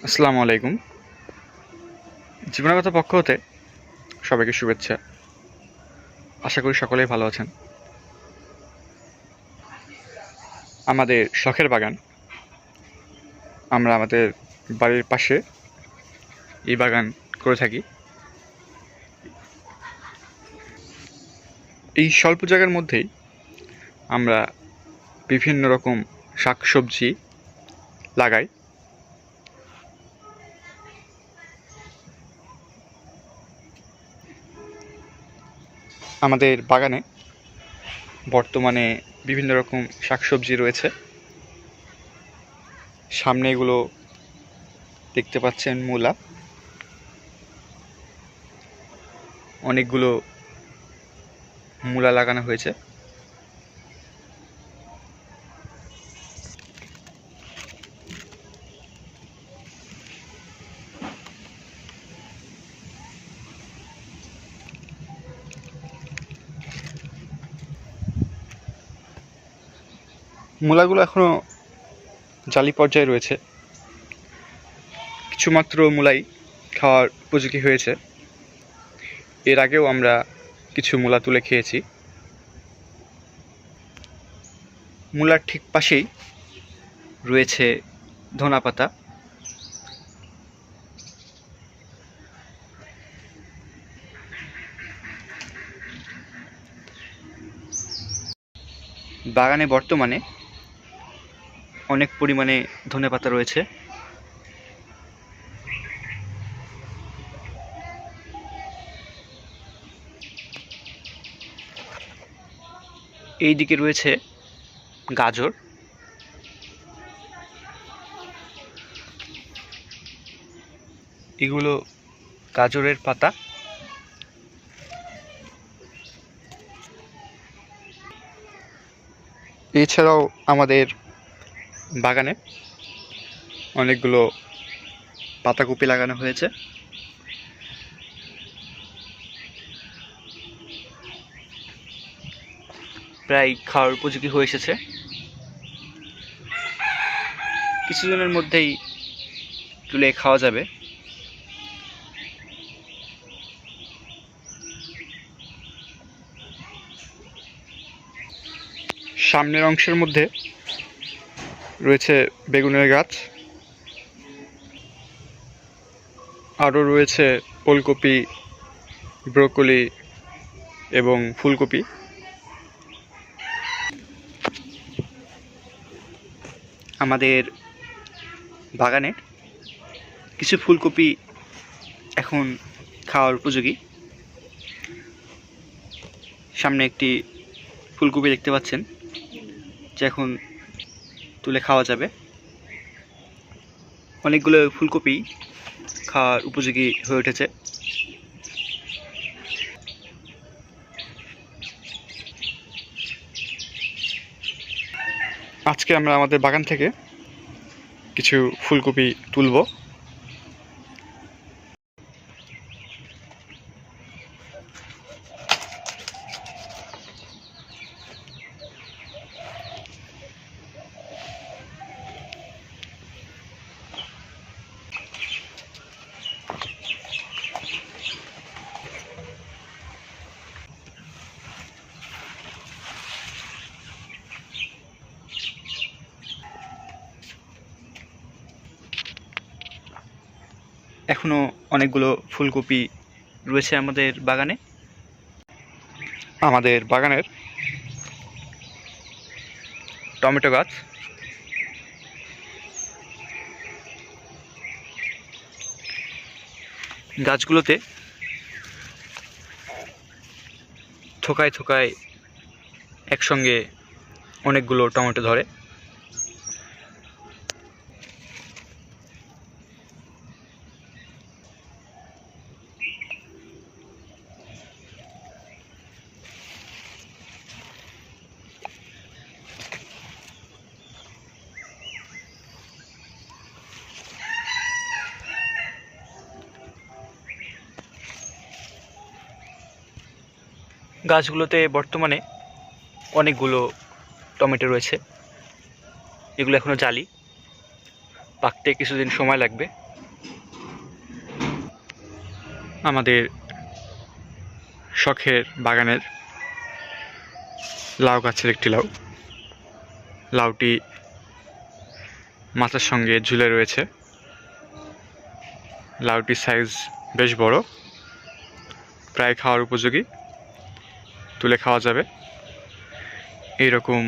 আসসালামু আলাইকুম। জীবনগত পক্ষ হতে সবাইকে শুভেচ্ছা। আশা করি সকলেই ভালো আছেন। আমাদের শখের বাগান, আমরা আমাদের বাড়ির পাশে এই বাগান করে থাকি। এই স্বল্প জায়গার মধ্যেই আমরা বিভিন্ন রকম শাকসবজি লাগাই। আমাদের বাগানে বর্তমানে বিভিন্ন রকম শাকসবজি রয়েছে। সামনে এগুলো দেখতে পাচ্ছেন মূলা, অনেকগুলো মূলা লাগানো হয়েছে। মূলাগুলো এখনো জালি পর্যায়ে রয়েছে। কিছুমাত্র মূলাই খাওয়ার উপযোগী হয়েছে। এর আগেও আমরা কিছু মূলা তুলে খেয়েছি। মূলার ঠিক পাশেই রয়েছে ধনেপাতা। বাগানে বর্তমানে অনেক পরিমাণে ধনেপাতা রয়েছে। এই দিকে রয়েছে গাজর। এগুলো গাজরের পাতা। এছাড়াও আমাদের বাগানে অনেকগুলো পাতাকপি লাগানো হয়েছে। প্রায় খাওয়ার উপযোগী হয়ে এসেছে। কিছুদিনের মধ্যেই তুলে খাওয়া যাবে। সামনের অংশের মধ্যে রয়েছে বেগুনের গাছ, আরও রয়েছে ওলকপি, ব্রোকলি এবং ফুলকপি। আমাদের বাগানে কিছু ফুলকপি এখন খাওয়ার উপযোগী। সামনে একটি ফুলকপি দেখতে পাচ্ছেন, যে এখন তুলে খাওয়া যাবে। অনেকগুলো ফুলকপি খাওয়ার উপযোগী হয়ে উঠেছে। আজকে আমরা আমাদের বাগান থেকে কিছু ফুলকপি তুলব। এখনও অনেকগুলো ফুলকপি রয়েছে আমাদের বাগানে। আমাদের বাগানের টমেটো গাছ, গাছগুলোতে থোকায় থোকায় একসঙ্গে অনেকগুলো টমেটো ধরে। গাছগুলোতে বর্তমানে অনেকগুলো টমেটো রয়েছে। এগুলো এখনো জালি। পাকতে কিছুদিন সময় লাগবে। আমাদের শখের বাগানের লাউ গাছের একটি লাউটি মাথার সঙ্গে ঝুলে রয়েছে। লাউটির সাইজ বেশ বড়, প্রায় খাওয়ার উপযোগী, তুলে খাওয়া যাবে। এইরকম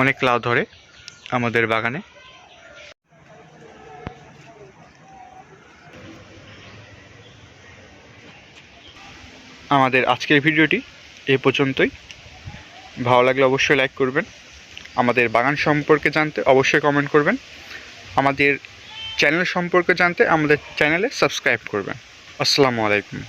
অনেক লাউ ধরে আমাদের বাগানে। আমাদের আজকের ভিডিওটি এই পর্যন্তই। ভালো লাগলে অবশ্যই লাইক করবেন। আমাদের বাগান সম্পর্কে জানতে অবশ্যই কমেন্ট করবেন। আমাদের চ্যানেল সম্পর্কে জানতে আমাদের চ্যানেলে সাবস্ক্রাইব করবেন। আসসালামু আলাইকুম।